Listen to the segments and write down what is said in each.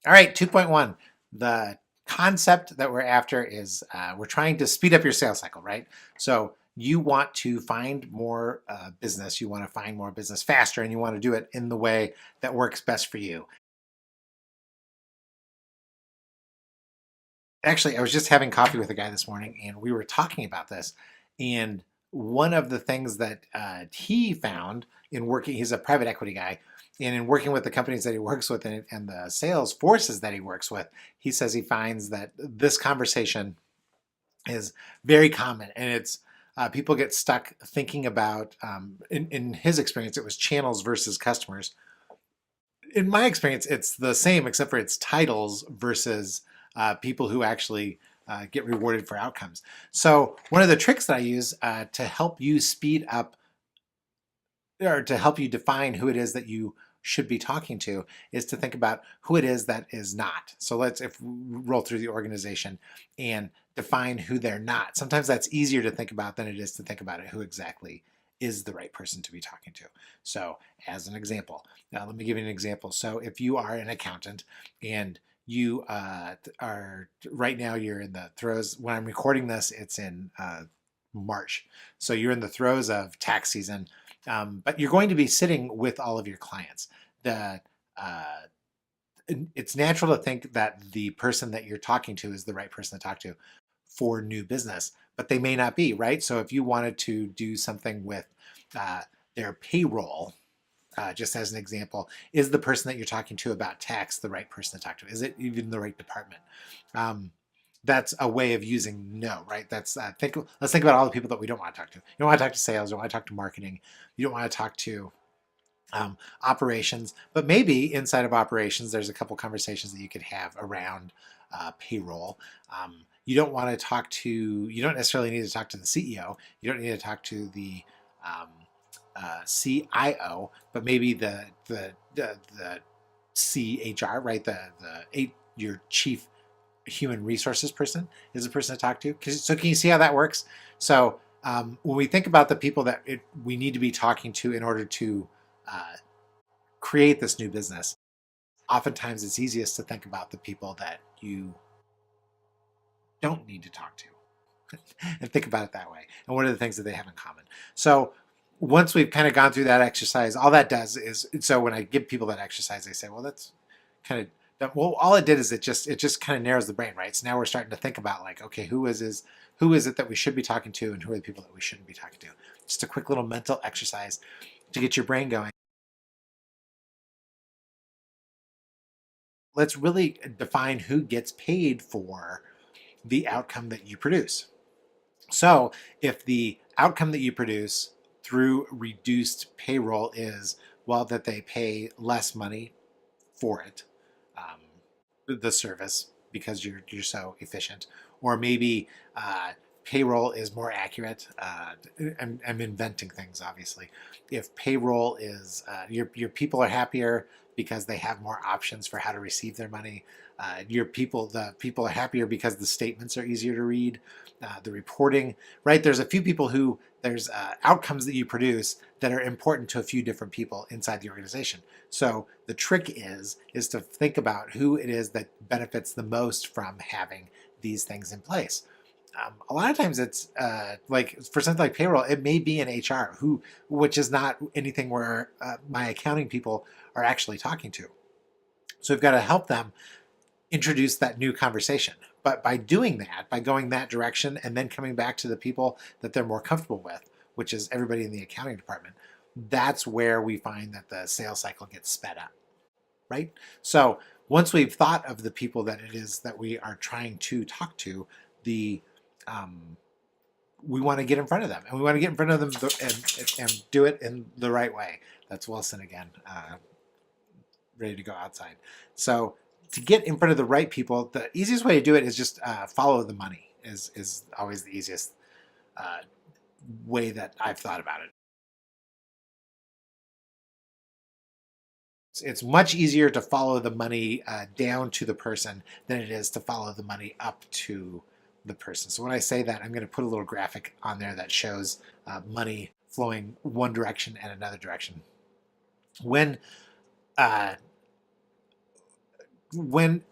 All right, 2.1. The concept that we're after is we're trying to speed up your sales cycle, right? So you want to find more business, you want to find more business faster, and you want to do it in the way that works best for you. Actually, I was just having coffee with a guy this morning, and we were talking about this. And one of the things that he found in working, he's a private equity guy, and in working with the companies that he works with and the sales forces that he works with, he says he finds that this conversation is very common, and it's people get stuck thinking about. In his experience, it was channels versus customers. In my experience, it's the same except for it's titles versus people who actually get rewarded for outcomes. So one of the tricks that I use to help you speed up or to help you define who it is that you should be talking to is to think about who it is that is not. So let's if we roll through the organization and define who they're not. Sometimes that's easier to think about than it is to think about it who exactly is the right person to be talking to. So as an example, now let me give you an example. So if you are an accountant and you are right now you're in the throes when I'm recording this it's in March, so you're in the throes of tax season, but you're going to be sitting with all of your clients. The uh, it's natural to think that the person that you're talking to is the right person to talk to for new business, but they may not be, right? So if you wanted to do something with uh, their payroll, just as an example, is the person that you're talking to about tax the right person to talk to? Is it even the right department? Um, that's a way of using no, right? That's let's think about all the people that we don't want to talk to. You don't want to talk to sales, you don't want to talk to marketing, you don't want to talk to operations, but maybe inside of operations, there's a couple conversations that you could have around payroll. You don't want to talk to, you don't necessarily need to talk to the CEO. You don't need to talk to the um, CIO, but maybe the CHR, right? Your chief human resources person is a person to talk to. So can you see how that works? So when we think about the people that we need to be talking to in order to uh, create this new business, oftentimes it's easiest to think about the people that you don't need to talk to and think about it that way. And what are the things that they have in common? So once we've kind of gone through that exercise, all that does is, so when I give people that exercise, they say, well, that's kind of, well, all it did is it just kind of narrows the brain, right? So now we're starting to think about like, okay, who is it that we should be talking to and who are the people that we shouldn't be talking to? Just a quick little mental exercise to get your brain going. Let's really define who gets paid for the outcome that you produce. So if the outcome that you produce through reduced payroll is, well, that they pay less money for it, the service, because you're so efficient, or maybe payroll is more accurate. I'm inventing things, obviously. If payroll is your people are happier because they have more options for how to receive their money. The people are happier because the statements are easier to read. The reporting, right? There's a few people who there's outcomes that you produce that are important to a few different people inside the organization. So the trick is to think about who it is that benefits the most from having these things in place. A lot of times it's like for something like payroll, it may be an HR which is not anything where my accounting people are actually talking to. So we've got to help them introduce that new conversation. But by doing that, by going that direction and then coming back to the people that they're more comfortable with, which is everybody in the accounting department, that's where we find that the sales cycle gets sped up, right? So once we've thought of the people that it is that we are trying to talk to, the um, we want to get in front of them, and we want to get in front of them and do it in the right way. That's Wilson again, ready to go outside. So to get in front of the right people, the easiest way to do it is just follow the money. Is always the easiest uh, way that I've thought about it. It's much easier to follow the money down to the person than it is to follow the money up to the person. So when I say that, I'm going to put a little graphic on there that shows money flowing one direction and another direction. When uh, when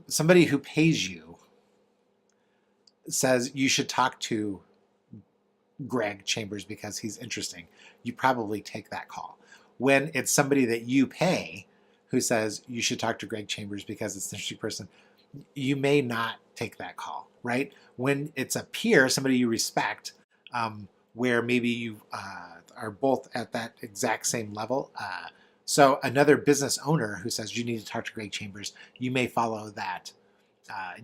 somebody who pays you says you should talk to Greg Chambers because he's interesting, you probably take that call. When it's somebody that you pay who says you should talk to Greg Chambers because it's an interesting person, you may not take that call, right? When it's a peer, somebody you respect, where maybe you are both at that exact same level. So another business owner who says you need to talk to Greg Chambers, you may follow that.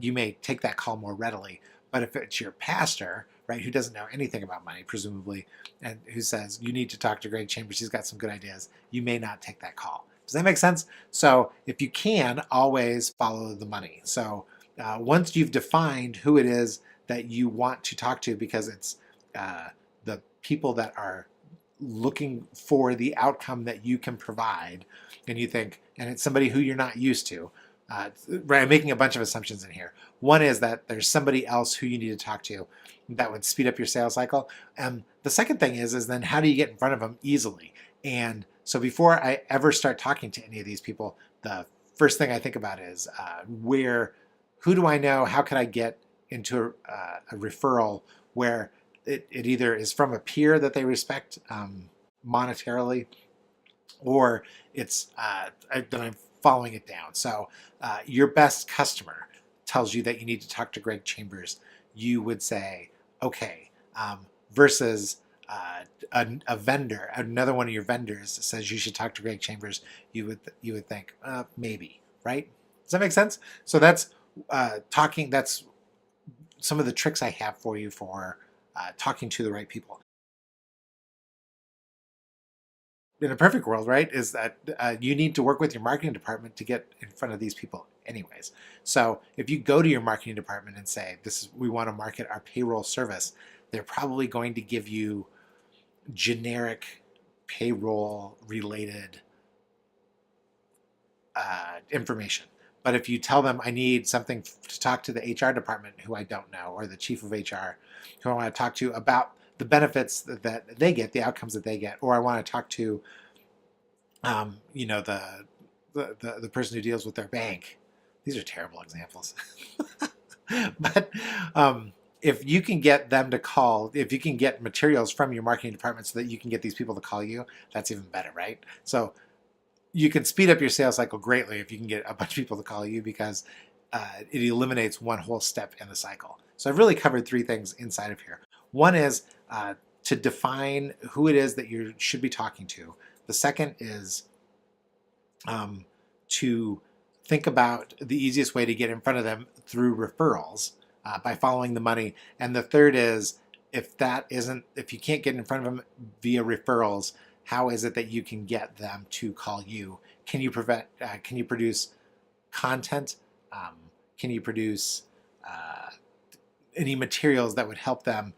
You may take that call more readily. But if it's your pastor, right, who doesn't know anything about money, presumably, and who says you need to talk to Greg Chambers, he's got some good ideas, you may not take that call. Does that make sense? So if you can, always follow the money. So once you've defined who it is that you want to talk to, because it's the people that are looking for the outcome that you can provide, and you think, and it's somebody who you're not used to, right, I'm making a bunch of assumptions in here. One is that there's somebody else who you need to talk to that would speed up your sales cycle. The second thing is then how do you get in front of them easily? And so before I ever start talking to any of these people, the first thing I think about is who do I know? How can I get into a referral where it either is from a peer that they respect monetarily, or it's that I'm following it down. So your best customer tells you that you need to talk to Greg Chambers. You would say, okay, versus a vendor, another one of your vendors says you should talk to Greg Chambers. You would think maybe, right? Does that make sense? So that's talking. That's some of the tricks I have for you for talking to the right people. In a perfect world, right, is that you need to work with your marketing department to get in front of these people anyways. So if you go to your marketing department and say, we want to market our payroll service, they're probably going to give you generic payroll related information. But if you tell them I need something to talk to the HR department who I don't know, or the chief of HR who I want to talk to about the benefits that they get, the outcomes that they get, or I want to talk to, the person who deals with their bank. These are terrible examples, but if you can get them to call, if you can get materials from your marketing department so that you can get these people to call you, that's even better, right? So you can speed up your sales cycle greatly if you can get a bunch of people to call you, because it eliminates one whole step in the cycle. So I've really covered three things inside of here. One is to define who it is that you should be talking to. The second is to think about the easiest way to get in front of them through referrals by following the money. And the third is if you can't get in front of them via referrals, how is it that you can get them to call you? Can you produce content? Can you produce any materials that would help them,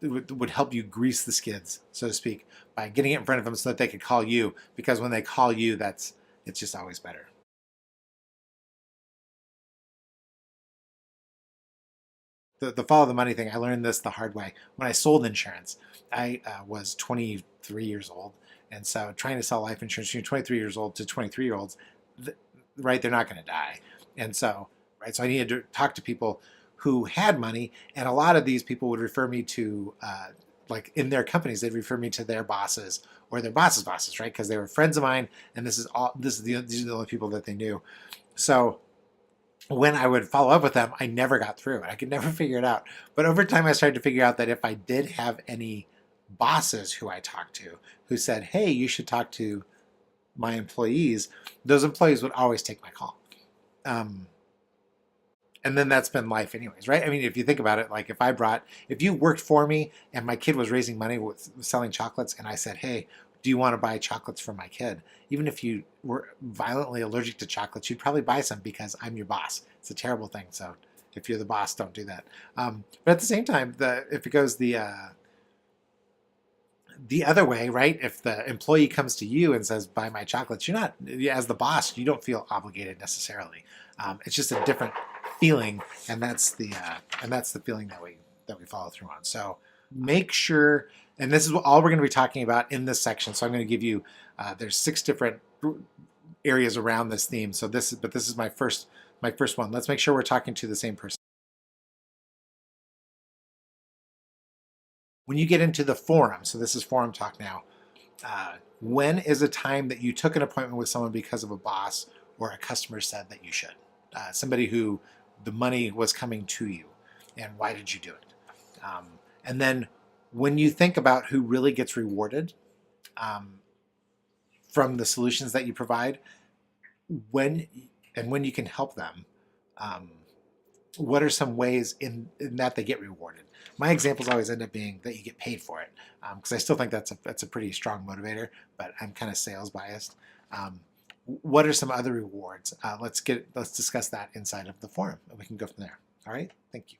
would help you grease the skids, so to speak, by getting it in front of them so that they could call you? Because when they call you, it's just always better. The follow the money thing, I learned this the hard way. When I sold insurance, I was 23 years old. And so trying to sell life insurance, you're 23 years old to 23-year-olds, right, they're not going to die. And so, right, so I needed to talk to people who had money. And a lot of these people would refer me to, like in their companies, they'd refer me to their bosses or their bosses' bosses, right? Because they were friends of mine. And these are the only people that they knew. So when I would follow up with them, I never got through it. I could never figure it out. But over time, I started to figure out that if I did have any bosses who I talked to who said, hey, you should talk to my employees, those employees would always take my call. And then that's been life anyways, right? I mean, if you think about it, like if you worked for me and my kid was raising money with selling chocolates, and I said, hey, do you want to buy chocolates for my kid? Even if you were violently allergic to chocolates, you'd probably buy some because I'm your boss. It's a terrible thing. So if you're the boss, don't do that. But at the same time, if it goes the other way, right? If the employee comes to you and says, buy my chocolates, you're not, as the boss, you don't feel obligated necessarily. It's just a different feeling, and that's the feeling that we follow through on. So make sure, and this is all we're going to be talking about in this section. So I'm going to give you, there's 6 different areas around this theme. So this is my first one. Let's make sure we're talking to the same person. When you get into the forum, so this is forum talk now. When is a time that you took an appointment with someone because of a boss or a customer said that you should? Somebody who the money was coming to you, and why did you do it? And then when you think about who really gets rewarded from the solutions that you provide, when you can help them, what are some ways in that they get rewarded? My examples always end up being that you get paid for it, because I still think that's a pretty strong motivator, but I'm kind of sales biased. What are some other rewards? Let's discuss that inside of the forum, and we can go from there. All right, thank you.